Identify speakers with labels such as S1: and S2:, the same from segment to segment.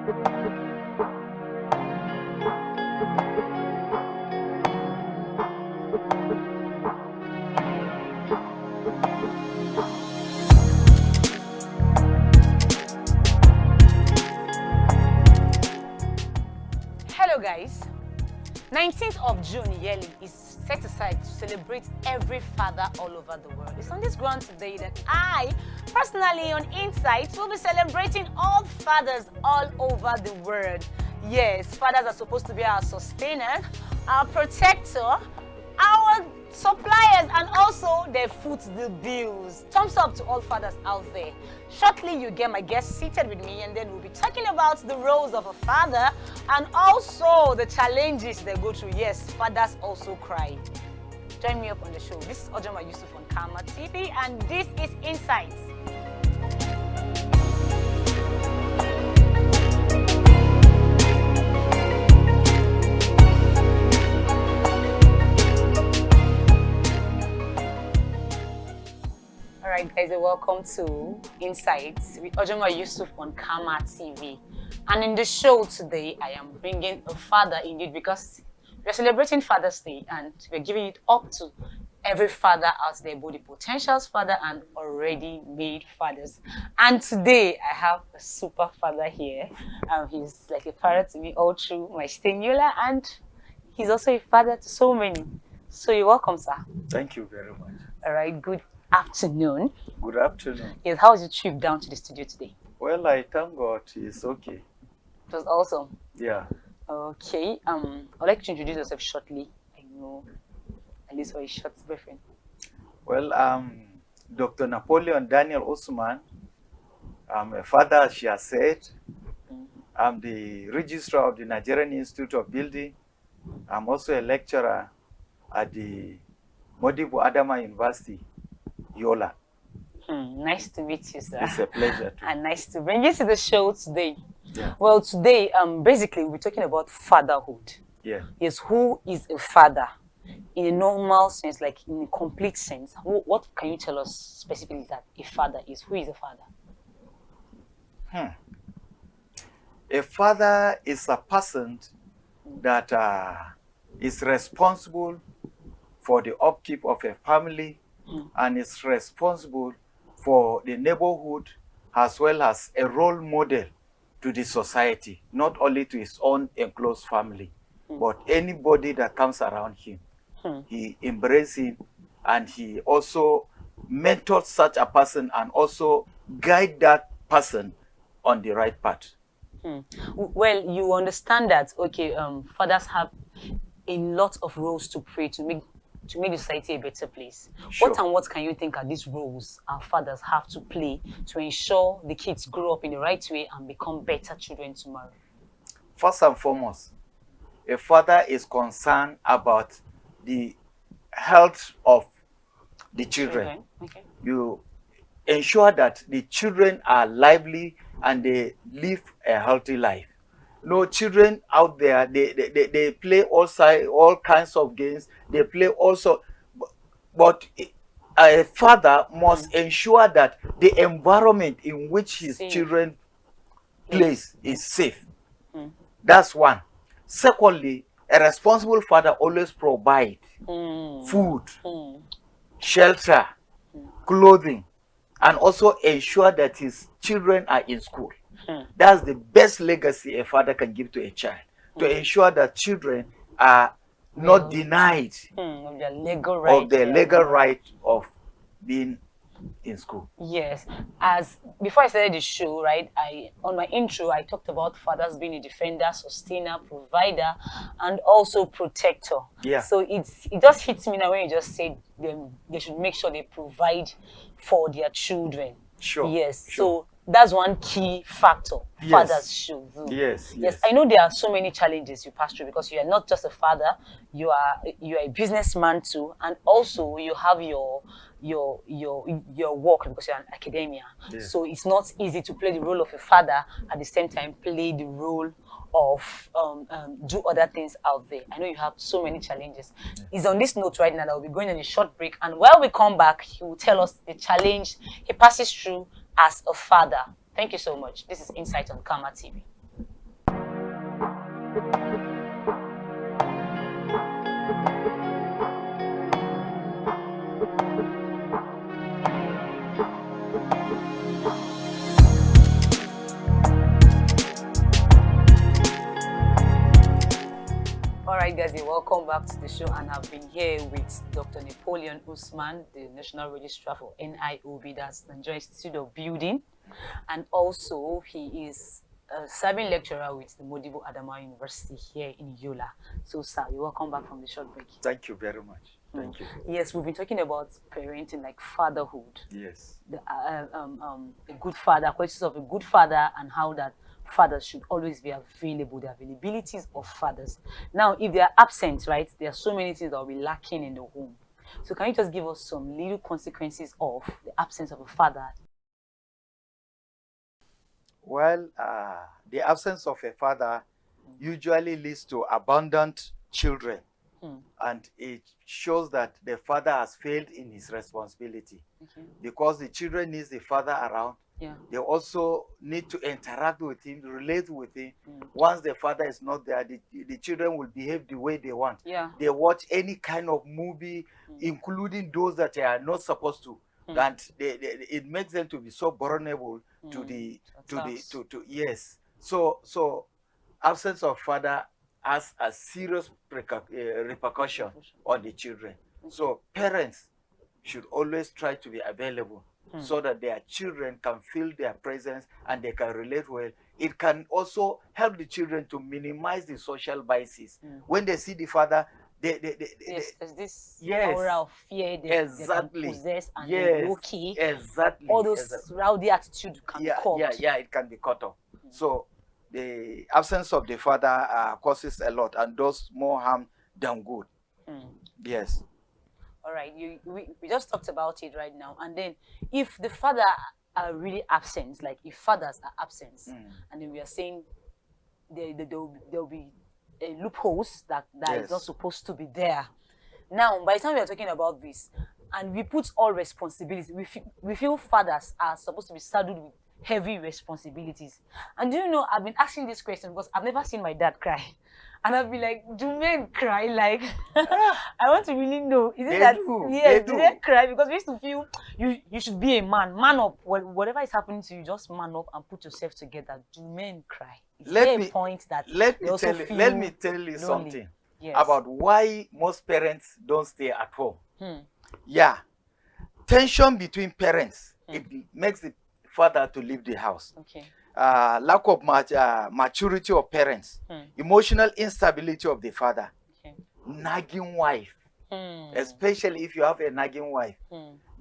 S1: Hello guys, 19th of June yearly is set aside to celebrate every father all over the world. It's on this ground today that I, personally on Insight, will be celebrating all fathers all over the world. Yes, fathers are supposed to be our sustainer, our protector, our suppliers, and also they foot the bills. Thumbs up to all fathers out there. Shortly you get my guest seated with me, and then we'll be talking about the roles of a father and also the challenges they go through. Yes, fathers also cry. Join me up on the show. This is Usman on Karma TV, and this is Insights. Alright guys, welcome to Insights with Usman on Karma TV. And in the show today, I am bringing a father indeed, because we're celebrating Father's Day and we're giving it up to every father out there, both the potential father and already made fathers. And today I have a super father here. He's like a father to me all through my stimula, and he's also a father to so many. So you're welcome, sir.
S2: Thank you very much.
S1: Alright, good afternoon.
S2: Good afternoon.
S1: Yes, how was your trip down to the studio today?
S2: Well, I thank God it's okay.
S1: It was awesome.
S2: Yeah.
S1: Okay. I'd like to introduce yourself shortly. I know at least for a short briefing.
S2: Well, Dr. Napoleon Daniel Usman. I'm a father, as she has said. I'm the registrar of the Nigerian Institute of Building. I'm also a lecturer at the Modibo Adama University, Yola.
S1: Nice to meet you, sir.
S2: It's a pleasure too.
S1: And nice to bring you to the show today.
S2: Yeah.
S1: Well, today, basically, we're talking about fatherhood.
S2: Yeah.
S1: Yes, who is a father? In a normal sense, like in a complete sense. What can you tell us specifically that a father is? Who is a father?
S2: A father is a person that is responsible for the upkeep of a family and is responsible for the neighborhood, as well as a role model to the society, not only to his own enclosed family, but anybody that comes around him. He embraces him, and he also mentors such a person and also guide that person on the right path.
S1: Well, you understand that, okay, fathers have a lot of roles to play to make the society a better place.
S2: Sure.
S1: What can you think are these roles our fathers have to play to ensure the kids grow up in the right way and become better children tomorrow?
S2: First and foremost, a father is concerned about the health of the children.
S1: Okay.
S2: You ensure that the children are lively and they live a healthy life. No children out there, they play all kinds of games. They play also, but a father must ensure that the environment in which his children plays is safe. That's one. Secondly, a responsible father always provides food, shelter, clothing, and also ensure that his children are in school. That's the best legacy a father can give to a child, to ensure that children are not denied
S1: Of their legal right
S2: of being in school.
S1: Yes, as before I started the show, right, on my intro I talked about fathers being a defender, sustainer, provider, and also protector.
S2: Yeah.
S1: So it just hits me now when you just said they should make sure they provide for their children.
S2: Sure.
S1: Yes.
S2: Sure.
S1: So that's one key factor fathers should do.
S2: Yes.
S1: I know there are so many challenges you pass through, because you are not just a father, you are a businessman too, and also you have your work, because you're an academia. So it's not easy to play the role of a father at the same time play the role of do other things out there. I know you have so many challenges. It's on this note right now that we'll be going on a short break, and while we come back, he will tell us the challenge he passes through as a father. Thank you so much. This is Insight on Karma TV. All right, guys, welcome back to the show, and I've been here with Dr. Napoleon Usman, the National Registrar for NIOB, that's Nigerian Institute of Building, and also he is a serving lecturer with the Modibo Adama University here in Yola. So, sir, you're welcome back from the short break.
S2: Thank you very much. Thank you.
S1: Yes, we've been talking about parenting, like fatherhood.
S2: Yes.
S1: A good father, qualities of a good father, and how that fathers should always be available, the availabilities of fathers. Now, if they are absent, right, there are so many things that will be lacking in the home. So can you just give us some little consequences of the absence of a father?
S2: Well, the absence of a father usually leads to abandoned children. And it shows that the father has failed in his responsibility. Because the children need the father around. They also need to interact with him, relate with him. Once the father is not there, the children will behave the way they want. They watch any kind of movie, including those that they are not supposed to. And it makes them to be so vulnerable yes. So absence of father has a serious repercussion on the children. So parents should always try to be available so that their children can feel their presence and they can relate well. It can also help the children to minimize the social biases. When they see the father, there's
S1: this
S2: yes,
S1: aura of fear they can possess, and
S2: yes, exactly,
S1: all those rowdy attitude can be caught.
S2: It can be caught up. So the absence of the father causes a lot and does more harm than good. Yes.
S1: All right, we just talked about it right now. And then if the father are really absent, like if fathers are absent, and then we are saying there'll be loopholes that is not supposed to be there. Now, by the time we are talking about this, and we put all responsibilities, we feel fathers are supposed to be saddled with heavy responsibilities. And do you know, I've been asking this question because I've never seen my dad cry. And I've been like, do men cry? Like, I want to really know. Is it that? Yes, do they cry? Because we used to feel you should be a man. Man up. Whatever is happening to you, just man up and put yourself together. Do men cry? Is there a point that
S2: let me tell you something about why most parents don't stay at home. Yeah. Tension between parents, it makes the father to leave the house. Lack of maturity of parents, emotional instability of the father, nagging wife, especially if you have a nagging wife,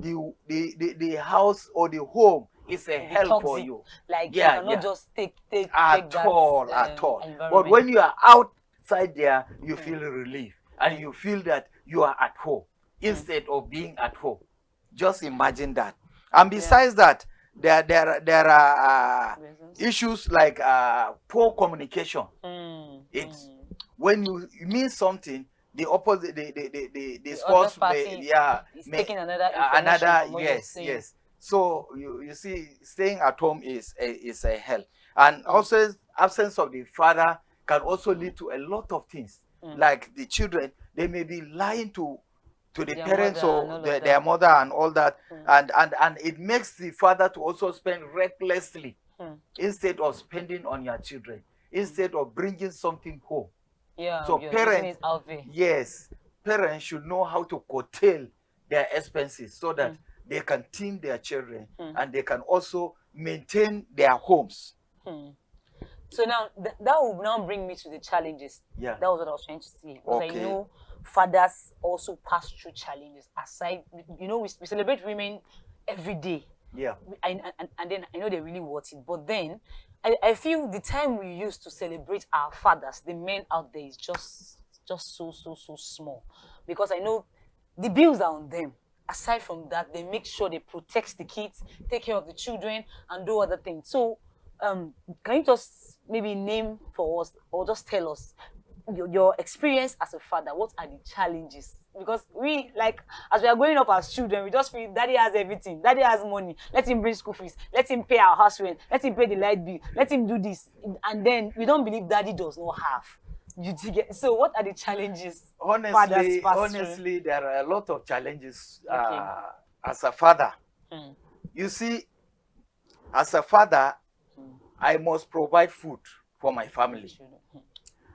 S2: the house or the home is a hell for you.
S1: Like you cannot just take
S2: at all. But when you are outside there, you feel relief and you feel that you are at home instead of being at home. Just imagine that. And besides that, there are issues like poor communication. It's when you mean something, the opposite, the spouse
S1: is taking another
S2: yes. So you see, staying at home is a hell, and also absence of the father can also lead to a lot of things. Like the children, they may be lying to the parents or their mother and all that, and it makes the father to also spend recklessly instead of spending on your children, instead of bringing something home. So parents, parents should know how to curtail their expenses so that they can team their children and they can also maintain their homes.
S1: So now that will now bring me to the challenges. That was what I was trying to say. Because I know fathers also pass through challenges. Aside, you know, we celebrate women every day. And then I know they really want it. But then I feel the time we use to celebrate our fathers, the men out there, is just so small. Because I know the bills are on them. Aside from that, they make sure they protect the kids, take care of the children, and do other things. So can you just maybe name for us, or just tell us your experience as a father? What are the challenges? Because we, like, as we are growing up as children, we just feel daddy has everything, daddy has money, let him bring school fees, let him pay our house rent, let him pay the light bill, let him do this, and then we don't believe daddy does not have. You do get. So, what are the challenges?
S2: Honestly,
S1: fathers pass through?
S2: honestly, there are a lot of challenges
S1: Okay.
S2: as a father.
S1: Mm.
S2: You see, as a father,
S1: Mm.
S2: I must provide food for my family.
S1: Children.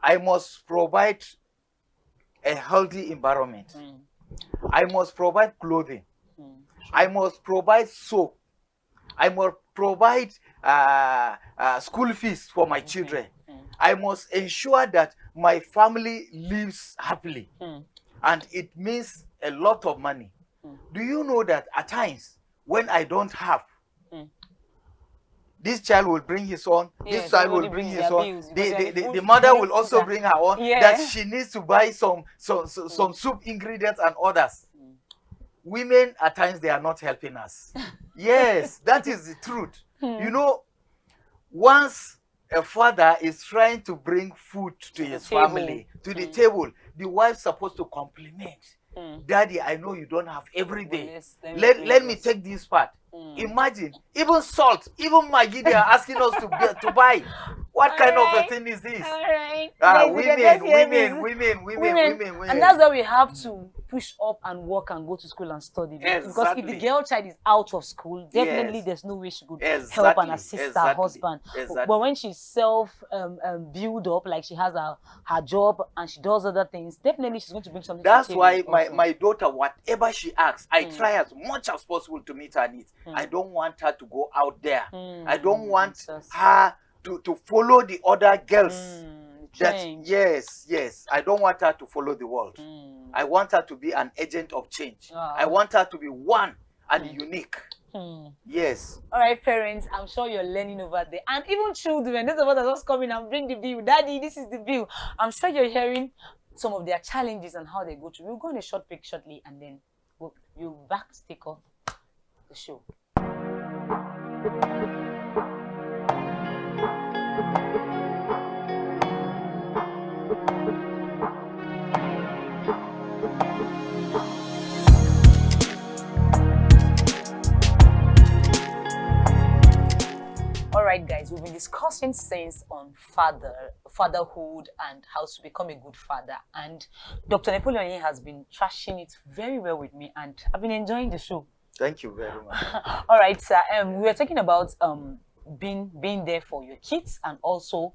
S2: I must provide a healthy environment.
S1: Mm.
S2: I must provide clothing.
S1: Mm.
S2: I must provide soap. I must provide school fees for my children.
S1: Mm.
S2: I must ensure that my family lives happily.
S1: Mm.
S2: And it means a lot of money.
S1: Mm.
S2: Do you know that at times when I don't have,
S1: Mm.
S2: this child will bring his own,
S1: Yes,
S2: this child
S1: everybody
S2: will bring
S1: brings
S2: his
S1: their
S2: own,
S1: bills because they are
S2: the
S1: food-
S2: mother
S1: food
S2: will also
S1: and-
S2: bring her own,
S1: Yeah.
S2: that she needs to buy some soup ingredients and others. Women at times they are not helping us. Yes, that is the truth. You know, once a father is trying to bring food to his
S1: table.
S2: family, to the table, the wife's supposed to compliment.
S1: Mm.
S2: Daddy, I know you don't have every
S1: Well,
S2: day.
S1: let me
S2: Let me
S1: just-
S2: take this part.
S1: Mm.
S2: Imagine, even salt, even Maggi, they are asking us to buy. What kind of a
S1: Alright.
S2: thing is this?
S1: All right.
S2: Women.
S1: And that's why we have to push up and work and go to school and study. Because if the
S2: Exactly.
S1: girl child is out of school, definitely
S2: Yes.
S1: there's no way she could help
S2: Exactly,
S1: and assist her
S2: exactly,
S1: husband.
S2: exactly.
S1: But when she's self build up, like she has her job and she does other things, definitely she's going to bring something
S2: That's
S1: to the
S2: why
S1: table
S2: my,
S1: also.
S2: my daughter, whatever she asks, I try as much as possible to meet her needs. I don't want her to go out there. I don't want her to follow the other girls.
S1: Change.
S2: Yes. I don't want her to follow the world. I want her to be an agent of change. I want her to be one and unique. Yes.
S1: All right, parents, I'm sure you're learning over there. And even children, those of us that just come in and bring the bill. Daddy, this is the bill. I'm sure you're hearing some of their challenges and how they go through. We'll go on a short break shortly and then we'll back take off the show. All right, guys, we've been discussing things on fatherhood and how to become a good father. And Dr. Napoleon has been trashing it very well with me, and I've been enjoying the show.
S2: Thank you very much.
S1: All right, sir. We were talking about being there for your kids and also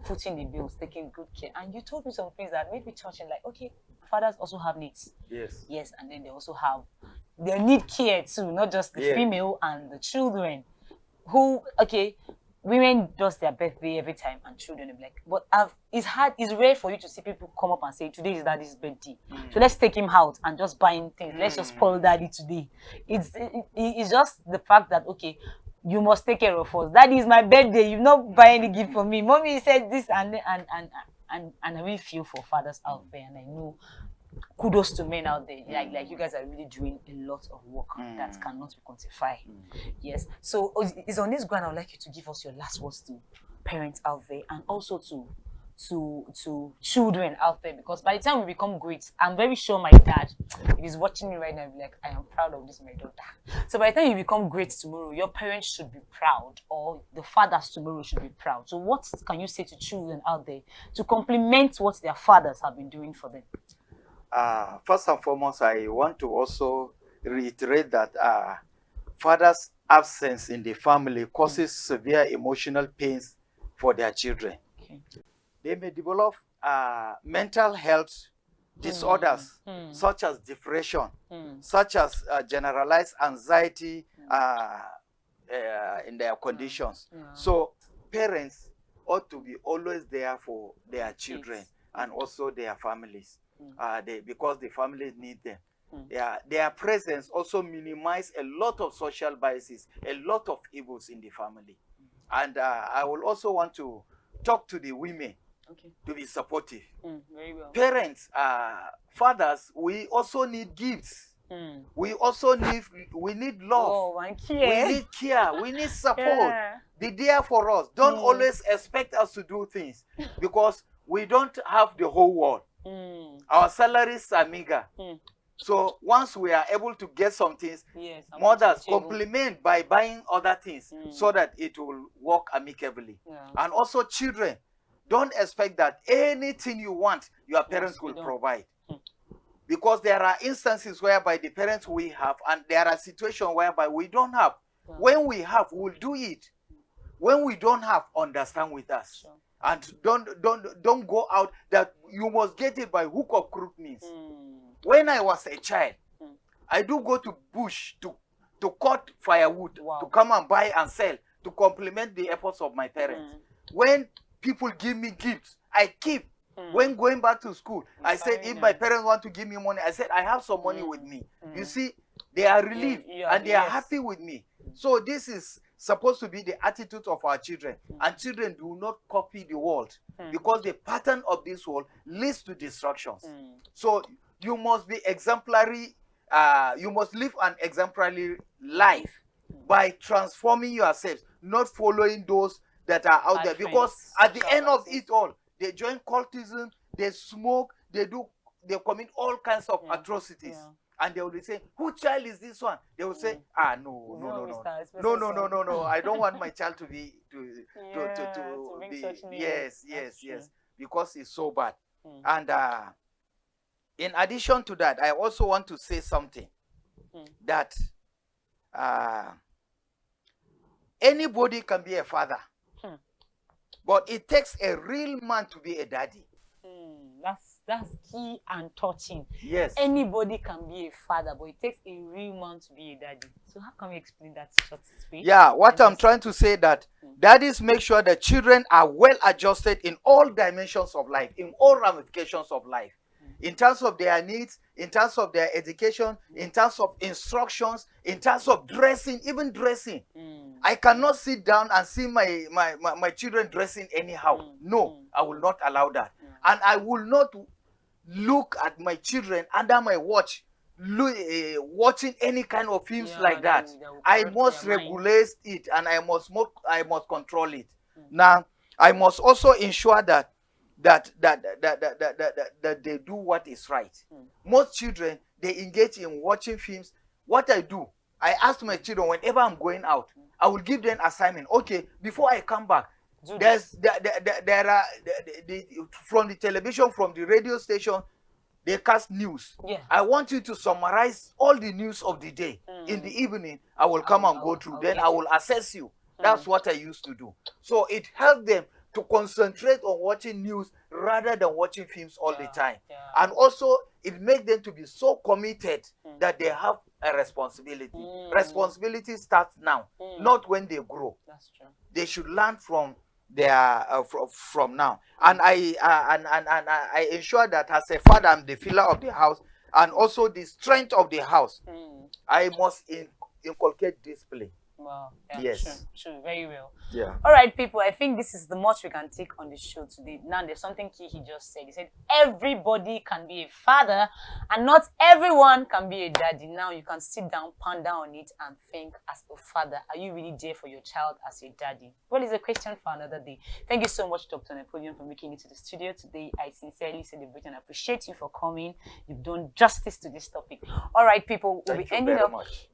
S1: footing the bills, taking good care. And you told me some things that made me touching, like, okay, fathers also have needs. Yes, and then they need care too, not just the female and the children. Women does their birthday every time and children will be like, but it's rare for you to see people come up and say, today is daddy's birthday. So let's take him out and just buying things. Let's just spoil daddy today. It's just the fact that, okay, you must take care of us. Daddy is my birthday. You not buy any gift for me. Mommy said this and I really feel for fathers out there, and I know kudos to men out there. Like you guys are really doing a lot of work that cannot be quantified. Yes. So it's on this ground I would like you to give us your last words to parents out there and also to children out there, because by the time we become great, I'm very sure my dad, if he's watching me right now, he'll be like, I am proud of this, my daughter. So by the time you become great tomorrow, your parents should be proud, or the fathers tomorrow should be proud. So what can you say to children out there to compliment what their fathers have been doing for them?
S2: First and foremost, I want to also reiterate that father's absence in the family causes severe emotional pains for their children.
S1: Okay.
S2: They may develop mental health disorders such as depression, such as generalized anxiety in their conditions. So parents ought to be always there for their children and also their families. Because the families need them. Their presence also minimize a lot of social biases, a lot of evils in the family. And I will also want to talk to the women to be supportive.
S1: Very well.
S2: Parents, fathers, we also need gifts. We also need love.
S1: Oh, and care.
S2: We need care. We need support. Be there for us. Don't always expect us to do things, because we don't have the whole world. Our salaries are meager. So once we are able to get some things, mothers complement by buying other things so that it will work amicably. And also children, don't expect that anything you want, your parents will provide. Because there are instances whereby the parents we have, and there are situations whereby we don't have. When we have, we'll do it. When we don't have, understand with us. And don't go out that you must get it by hook or crook means. When I was a child, I do go to bush to cut firewood, to come and buy and sell, to complement the efforts of my parents. When people give me gifts, I keep. When going back to school, I said, if my parents want to give me money, I said, I have some money with me. You see, they are relieved and they are happy with me. So this is supposed to be the attitude of our children. And children do not copy the world, because the pattern of this world leads to destructions. So you must be exemplary. You must live an exemplary life by transforming yourselves, not following those that are out there. Because at the end of it all, they join cultism, they smoke, they commit all kinds of atrocities. And they will be saying, whose child is this one? They will say, no. I don't want my child to be yes. Because it's so bad. And in addition to that, I also want to say something that anybody can be a father. But it takes a real man to be a daddy.
S1: That's key and touching.
S2: Yes.
S1: Anybody can be a father, but it takes a real man to be a daddy. So how can we explain that short speech?
S2: Yeah, what I'm trying to say that daddies make sure the children are well adjusted in all dimensions of life, in all ramifications of life. In terms of their needs, in terms of their education, in terms of instructions, in terms of dressing, even dressing. I cannot sit down and see my children dressing anyhow. No, I will not allow that. And I will not look at my children under my watch, watching any kind of films like that. I must regulate it, and I must control it. Now, I must also ensure that they do what is right. Most children, they engage in watching films. What I do, I ask my children whenever I'm going out, I will give them assignment. Okay, before I come back, there are from the television, from the radio station, they cast news. I want you to summarize all the news of the day. In the evening, I will come and go through. Then I will assess you. That's what I used to do. So it helped them to concentrate on watching news rather than watching films all the time. And also, it makes them to be so committed that they have a responsibility. Responsibility starts now, not when they grow.
S1: That's true.
S2: They should learn from their from now. And I ensure that as a father, I'm the pillar of the house, and also the strength of the house. I must inculcate discipline.
S1: Wow. Yeah,
S2: yes.
S1: True. Very well.
S2: Yeah.
S1: All right, people. I think this is the much we can take on the show today. Now, there's something key he just said. He said everybody can be a father, and not everyone can be a daddy. Now, you can sit down, ponder on it, and think, as a father, are you really there for your child as a daddy? Well, it's a question for another day. Thank you so much, Dr. Napoleon, for making it to the studio today. I sincerely celebrate and appreciate you for coming. You've done justice to this topic. All right, people. We'll be ending up.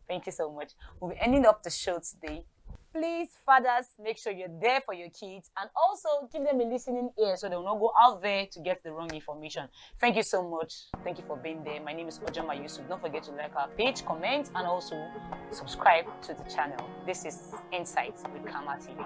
S1: Thank you so much. We'll be ending up the show today. Please, fathers, make sure you're there for your kids, and also give them a listening ear so they will not go out there to get the wrong information. Thank you so much. Thank you for being there. My name is Usman. Don't forget to like our page, comment, and also subscribe to the channel. This is Insights with Kama TV.